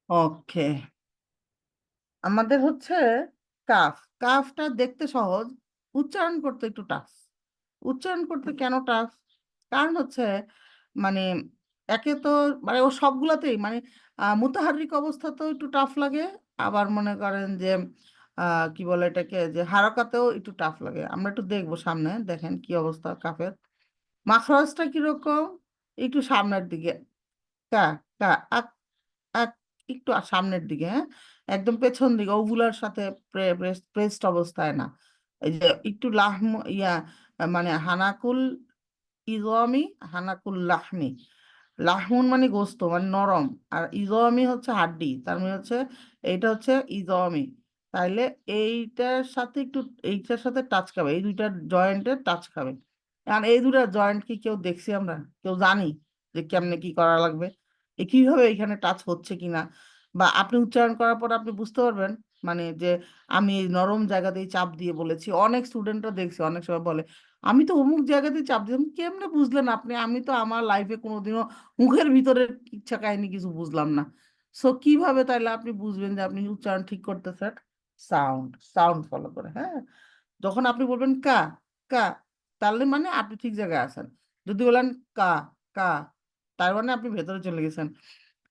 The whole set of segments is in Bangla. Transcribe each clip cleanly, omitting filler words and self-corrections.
ওকে, আমাদের হচ্ছে কাফ। কাফটা দেখতে সহজ, উচ্চারণ করতে একটু টাফ। উচ্চারণ করতে কেন টাফ? কারণ হচ্ছে মানে একে তো মানে ও সবগুলাতেই মানে মুতাহারিক অবস্থাতেও একটু টাফ লাগে। আবার মনে করেন যে কি বলে এটাকে, যে হারকাতেও একটু টাফ লাগে। আমরা একটু দেখবো সামনে, দেখেন কি অবস্থা কাফের। মাখরাজটা কিরকম? একটু সামনের দিকে, কা কা আক আক, একটু সামনের দিকে, হ্যাঁ, একদম পেছন দিকে, ওগুলার সাথে প্রেসড অবস্থায় না। এই যে একটু লাহম ইয়া মানে হানাকুল ইজমি, হানাকুল লাহমি। লাহমুন মানে গোস্ত মানে নরম, আর ইজমি হচ্ছে হাড্ডি, তার মানে হচ্ছে এইটা হচ্ছে ইজমি। তাইলে এইটার সাথে একটু, এইটার সাথে টাচ খাবে, এই দুইটা জয়েন্টের টাচ খাবে। আর এই দুটা জয়েন্ট কি কেউ দেখছি আমরা? কেউ জানি যে কেমনে কি করা লাগবে, কিভাবে এখানে টাচ হচ্ছে কিনা? বা আপনি উচ্চারণ করার পর আপনি বুঝতে পারবেন মানে যে আমি এই নরম জায়গাতেই চাপ দিয়ে বলেছি। অনেক স্টুডেন্টরা দেখছি অনেক সময় বলে আমি তো অমুক জায়গাতেই চাপ দিলাম। কেমনে বুঝলেন আপনি? আমি তো আমার লাইফে কোনোদিনও মুখের ভিতরের ইচ্ছা কাহিনী কিছু বুঝলাম না। সো কিভাবে তাইলে আপনি বুঝবেন যে আপনি উচ্চারণ ঠিক করতেছেন? সাউন্ড, সাউন্ড ফলো করে, হ্যাঁ। যখন আপনি বলবেন কা কা, তাহলে মানে আপনি ঠিক জায়গায় আছেন। যদি বলেন কা কা, তার মানে আপনি ভেতরে চলে গেছেন।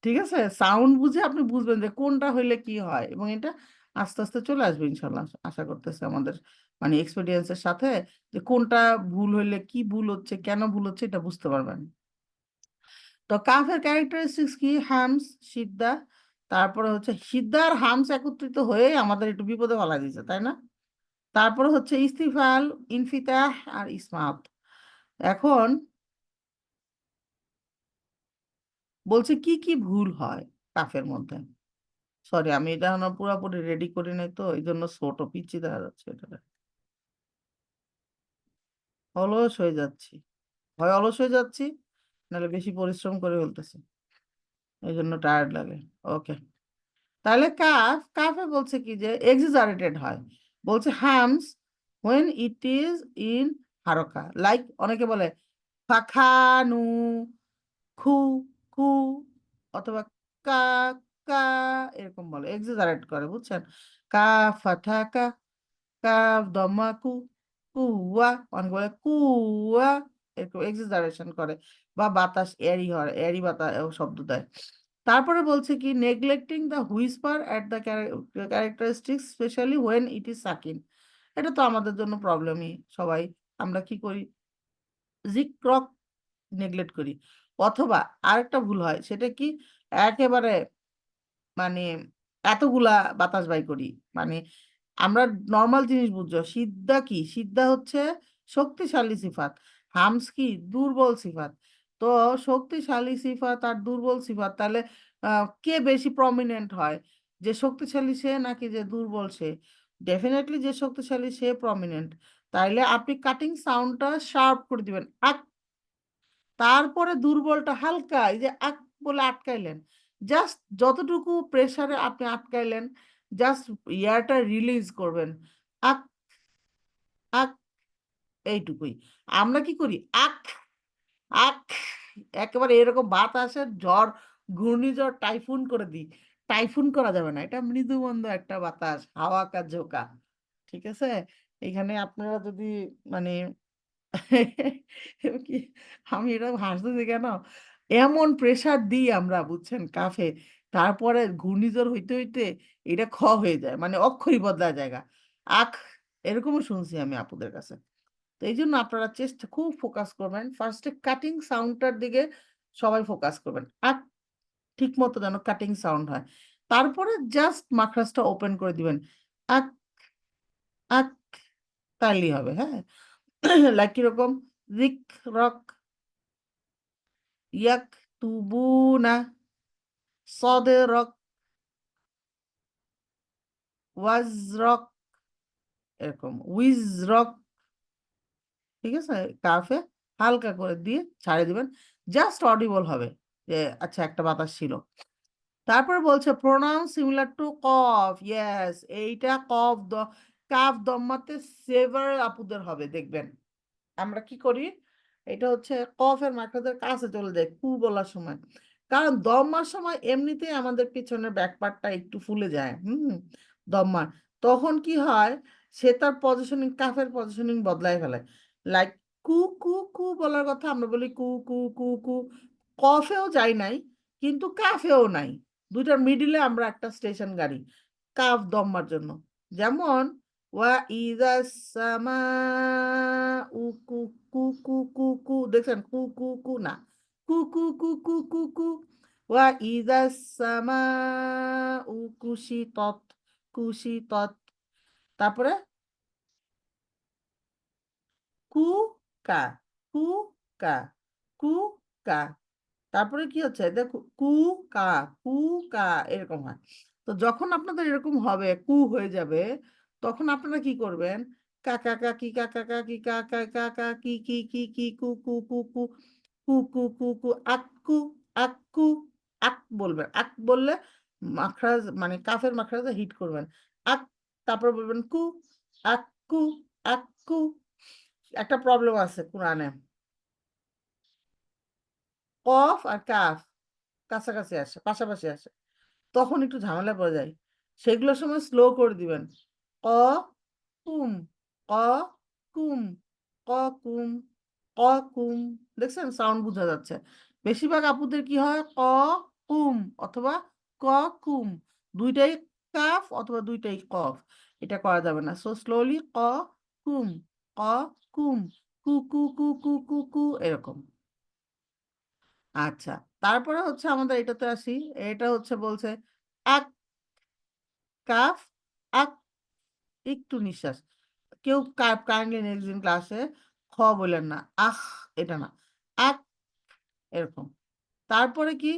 ঠিক আছে, সাউন্ড বুঝে আপনি বুঝবেন যে কোনটা হইলে কি হয়, এবং এটা আস্তে আস্তে চলে আসবে ইনশাল্লাহ। আশা করতেছে আমাদের মানে এক্সপিরিয়েন্সের সাথে, যে কোনটা ভুল হইলে কি ভুল হচ্ছে, কেন ভুল হচ্ছে, এটা বুঝতে পারবেন। তো কাফের ক্যারেক্টারিস্টিক্স কি? হামস, সিদ্ধা। তারপরে হচ্ছে সিদ্ধা আর হামস একত্রিত হয়ে আমাদের একটু বিপদে ফেলা দিয়েছে, তাই না? তারপরে হচ্ছে ইস্তিফাল, ইনফিতাহ আর ইসমাত। এখন বলছে কি কি ভুল হয় কাফের মধ্যে। সরি, আমি এটা এখনো পুরোপুরি রেডি করি নাই, তো এই জন্য ছোট পিচ্ছি দেখা যাচ্ছে এটা। অলস হয়ে যাচ্ছি, হয় অলস হয়ে যাচ্ছি, নাহলে বেশি পরিশ্রম করে ফেলতেছি, এই জন্য টায়ার্ড লাগে। ওকে, তাহলে কাফ, কাফে বলছে কি যে এক্সাজারেটেড হয়। বলছে hums when it is in হারকা, লাইক অনেকে বলে ফাখানু, খু খু, অথবা কা কা, এরকম বলে, এক্সাজারেট করে, বুঝছেন? কা ফাথা কা, কাফ দমা কু, কুয়া, অনেকে বলে কুয়া, এরকম এক্সাজারেশন করে। বা বাতাস এরি হয়, এরি বাতাস শব্দ দেয়। তারপরে বলছে কি neglecting the Whisper at the characteristics specially when it is সাকিন। এটা তো আমাদের জন্য প্রবলেমই সবাই। আমরা কি করি? জিক্রক নেগলেক্ট করি। অথবা আরেকটা ভুল হয়, সেটা কি, একেবারে মানে এতগুলা বাতাস বাই করি। মানে আমরা নর্মাল জিনিস বুঝছো, সিদ্ধা কি? সিদ্ধা হচ্ছে শক্তিশালী সিফাত, হামস কি? দুর্বল সিফাত। তো শক্তিশালী সিফাত আর দুর্বল সিফাত, তাহলে কে বেশি প্রমিনেন্ট হয়? যে শক্তিশালী সে নাকি যে দুর্বল সে? ডেফিনেটলি যে শক্তিশালী সে প্রমিনেন্ট। তাইলে আপনি কাটিং সাউন্ডটা শার্প করে দিবেন, আক। তারপরে দুর্বলটা হালকা, এই যে আক বলে আটকাইলেন, জাস্ট যতটুকু প্রেসারে আপনি আটকাইলেন, জাস্ট ইয়ারটা রিলিজ করবেন, আক আক, এইটুকুই। আমরা কি করি? আক আক, একেবারে এরকম বাতাসের ঝড়, ঘূর্ণিঝড়, টাইফুন করে দিই। টাইফুন করা যাবে না, এটা মৃদুমন্দ একটা বাতাস, হাওয়া কা ঝোঁকা। ঠিক আছে, এখানে আপনারা যদি মানে কি, আমি এটা হাসতেছি কেন, এমন প্রেসার দিই আমরা, বুঝছেন, কাফে। তারপরে ঘূর্ণিঝড় হইতে হইতে এটা হয়ে যায়, মানে অক্ষরই বদলায় জায়গা, আখ। এরকমও শুনছি আমি আপুদের কাছে। তো এই জন্য আপনারা চেষ্টা খুব ফোকাস করবেন, ফার্স্টে কাটিং সাউন্ডটার দিকে সবাই ফোকাস করবেন, আখ, ঠিক মতো যেন কাটিং সাউন্ড হয়। তারপরে জাস্ট মাখরাসটা ওপেন করে দিবেন, আক আক, তাইলেই হবে, হ্যাঁ। লাইক কিরকম, রিক রক, ইয়াক তুবুনা, সদে রক, ওয়াজ রক, এরকম উইজ রক। ঠিক আছে, কাফে হালকা করে দিয়ে ছাড়িয়ে দিবেন, জাস্ট অডিবল হবে যে আচ্ছা একটা বাতাস ছিল। তারপর বলছে pronounce similar to cough, yes, এইটা কফ কাফ দম্মাতে সেভার আপুদের হবে, দেখবেন। আমরা কি করি, এটা হচ্ছে কফের মাকড়াদের কাছে চলে যায় কু বলার সময়, কারণ দমার সময় এমনিতেই আমাদের পিছনের ব্যাক পার্টটা একটু ফুলে যায়। দমার তখন কি হয়, সে তার পজিশনিং, কাফের পজিশনিং বদলায় ফেলে। লাইক কু কু কু বলার কথা আমরা বলি কু কু কু কু, কফেও যাই নাই কিন্তু কাফেও নাই, দুইটার মিডিলে আমরা একটা স্টেশন গাড়ি কাফ দম্মার জন্য। যেমন ওয়া ইজা সামা উ কু কু কু কু কু, দেখছেন কু কু কু না, কু কু কু কু কু কু, ওয়া ইজা সামা উ কুশি তৎ, কুশি তৎ। তারপরে কু কা, কু কা, কু কা। তারপরে কি হচ্ছে দেখো কু কা, কু কা, এরকম হয়। তো যখন আপনাদের এরকম হবে, কু হয়ে যাবে, তখন আপনারা কি করবেন, কাকা কাকি কাকা কাকি কাকা কাকা কি কি কি কি কু কু কু কু, কু কু কু কু আক্কু, আক্কু, আক বলবেন। আক বললে মাখরাজ মানে কাফের মাখরাজে হিট করবেন। আক, তারপর বলবেন কু, আক্কু, আক্কু। একটা প্রবলেম আছে কোরআনে, কফ আর কাফ কাছাকাছি আসে, পাশাপাশি আসে, তখন একটু ঝামেলা পড়ে যায়। সেগুলোর সময় স্লো করে দিবেন। ক কুম, ক কুম, ক কুম, ক কুম। দেখছেন সাউন্ড বোঝা যাচ্ছে। বেশিরভাগ আপুদের কি হয় ক কুম অথবা ক কুম, দুইটাই কাফ অথবা দুইটাই কফ, এটা করা যাবে না। সো স্লোলি ক কুম, ক কুম, কু কু কু কু কু কু, এরকম। আচ্ছা, তারপরে হচ্ছে আমাদের এটাতে আসি। এটা হচ্ছে বলছে এক কাফ, আক, একটু নিঃশ্বাস। কেউ কাইন্ডলি নেক্সট দিন ক্লাসে খ বললেন না, আহ, এটা না, আক, এরকম। তারপরে কি,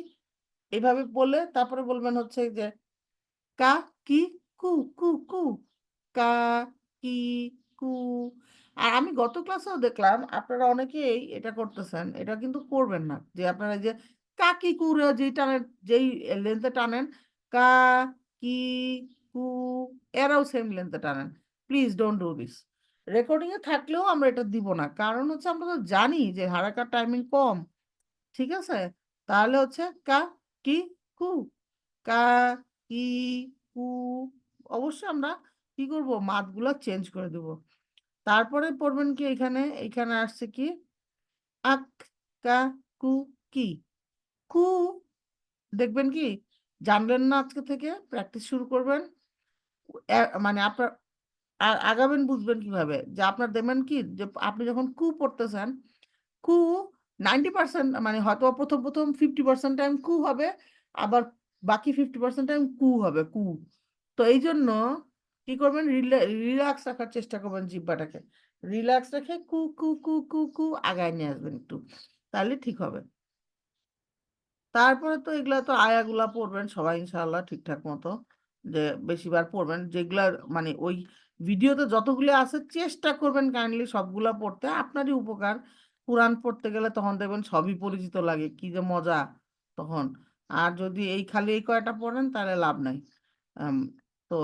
এভাবে বলে তারপরে বলবেন হচ্ছে যে কা কি কু, কু কু, কা কি কু। আর আমি গত ক্লাসেও দেখলাম আপনারা অনেকেই এটা করতেছেন, এটা কিন্তু করবেন না, যে আপনারা যে কাকি কুরে যেই টানেন, যেই লেন্থে টানেন, কা কি কু, এরাও সেম লেন্থে টানেন। Please don't do this. Recording এ থাকলেও আমরা এটা দিব না, কারণ হচ্ছে আমরা তো জানি যে হারাকার টাইমিং কম। ঠিক আছে, তাহলে হচ্ছে কা কি কু, কা কি কু। অবশ্যই আমরা কি করব, মাতগুলো চেঞ্জ করে দেব। তারপরে পড়বেন কি, এখানে এখানে আসছে কি আক, কা কু কি, কু। দেখবেন কি, জানলেন না, আজকে থেকে প্র্যাকটিস শুরু করবেন। মানে আপনার আগাবেন বুঝবেন কিভাবে, যে আপনার দেখবেন কি, যে আপনি যখন কু পড়তেছেন, কু 90%, মানে হয়তো প্রথম প্রথম 50% টাইম কু হবে, আবার বাকি 50% টাইম কু হবে, কু। তো এই জন্য কি করবেন, রিল্যাক্স রাখার চেষ্টা করবেন, জিহ্বাটাকে রিল্যাক্স রেখে কু কু কু কু কু আগায় নিয়ে আসবেন একটু, তাহলে ঠিক হবে। তারপরে তো এগুলা তো আয়াগুলা পড়বেন সবাই ইনশাআল্লাহ ঠিকঠাক মতো, যে বেশিবার পড়বেন যেগুলা, মানে ওই ভিডিওতে যতগুলো আছে চেষ্টা করবেন কাইন্ডলি সবগুলা পড়তে, আপনারই উপকার। কোরআন পড়তে গেলে তখন দেখবেন সবই পরিচিত লাগে, কি যে মজা তখন। আর যদি এই খালি এই কয়টা পড়েন তাহলে লাভ নাই। আম, তো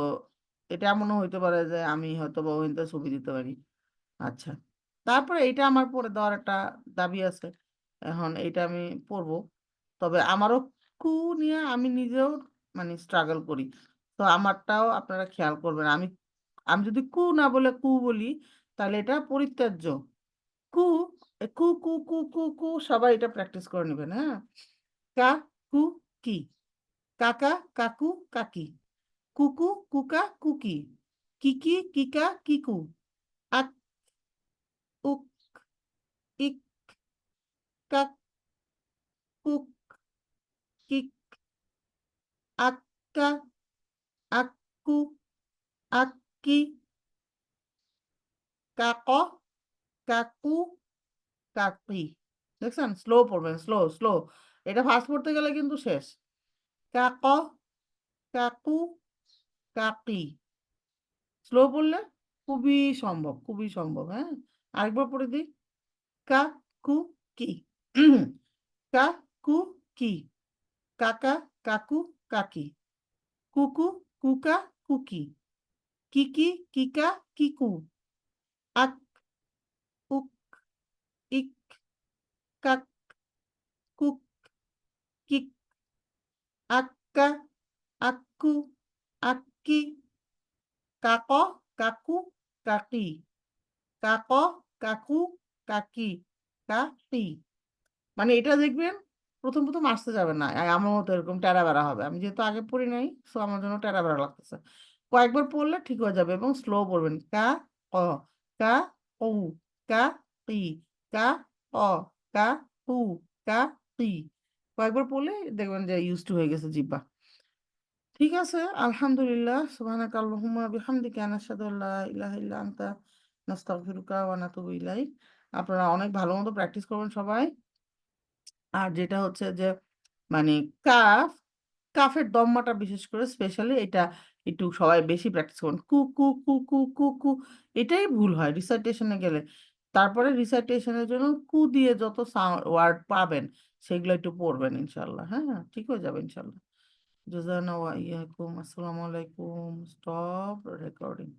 এটা এমনও হইতে পারে যে আমি হয়তো বা ওইটা ছবি দিতে পারি। আচ্ছা, তারপরে এইটা আমার পড়ে দেওয়ার একটা দাবি আছে, এখন এইটা আমি পড়বো। তবে আমারও কু নিয়ে আমি নিজেও মানে স্ট্রাগল করি, তো আমারটাও আপনারা খেয়াল করবেন। আমি আমি যদি কু না বলে কু বলি, তাহলে এটা পরিত্যাজ্য। কু, কু কু কু কু কু, সবাই এটা প্র্যাকটিস করে নেবেন, হ্যাঁ। কা কু কি, কাকা কাকু কাকি, কুকু কুকা কুকি, কিকি কিকা কিকু, আক উক, ইক, কাক, কুক, কিক, আক্কা, আক্কু, আক্কি, কাক, কাকু, কাকি। দেখছেন, স্লো পড়বেন, স্লো স্লো। এটা ফাস্ট পড়তে গেলে কিন্তু শেষ। কাক, কাকু, কাকি। স্লো পড়লে খুবই সম্ভব, খুবই সম্ভব, হ্যাঁ। আরেকবার পড়ে দিই। কাকু কি, কাকু কি, কাকা কাকু কাকি, কুকু কুকা কুকি, কিকি কিকা কিকু, আক উক, ইক, কাক, কুক, কিক, আক্কা, আক্কু, আক্কি, কাক, কাকু, কাকি, কাক, কাকু, কাকি, কাকি। মানে এটা দেখবেন প্রথম প্রথম আসতে যাবে না, আমার মতো এরকম টেরা বেড়া হবে। আমি যেহেতু আগে পড়ি নাই, সো আমার জন্য টেরা বেড়া লাগতেছে। কয়েকবার পড়লে ঠিক হয়ে যাবে, এবং স্লো পড়বেন। কা, ক, কা, উ, কা, কি, কা, অ, কা, উ, কা, কি। কয়েকবার পড়লে দেখবেন যে ইউজ টু হয়ে গেছে জিব্বা। ঠিক আছে, আলহামদুলিল্লাহ, সুবহানাকা আল্লাহুম্মা বিহামদিকা নাশহাদু আল্লা ইলাহা ইল্লা আনতা নাস্তাগফিরুকা ওয়া নাতুবু ইলাইক। আপনারা অনেক ভালো মতো প্র্যাকটিস করবেন সবাই। আর যেটা হচ্ছে যে মানে কাফ, কাফের দম্মাটা বিশেষ করে স্পেশালি এটা একটু সবাই বেশি প্র্যাকটিস করুন। কু কু কু কু কু কু, এটাই ভুল হয় রিসাইটেশনে গেলে। তারপরে রিসাইটেশনের জন্য কু দিয়ে যত ওয়ার্ড পাবেন সেগুলো একটু পড়বেন ইনশাল্লাহ। হ্যাঁ হ্যাঁ, ঠিক হয়ে যাবে ইনশাল্লাহ। জাযানা ওয়া ইয়াকুম। আসসালামু আলাইকুম। Stop recording.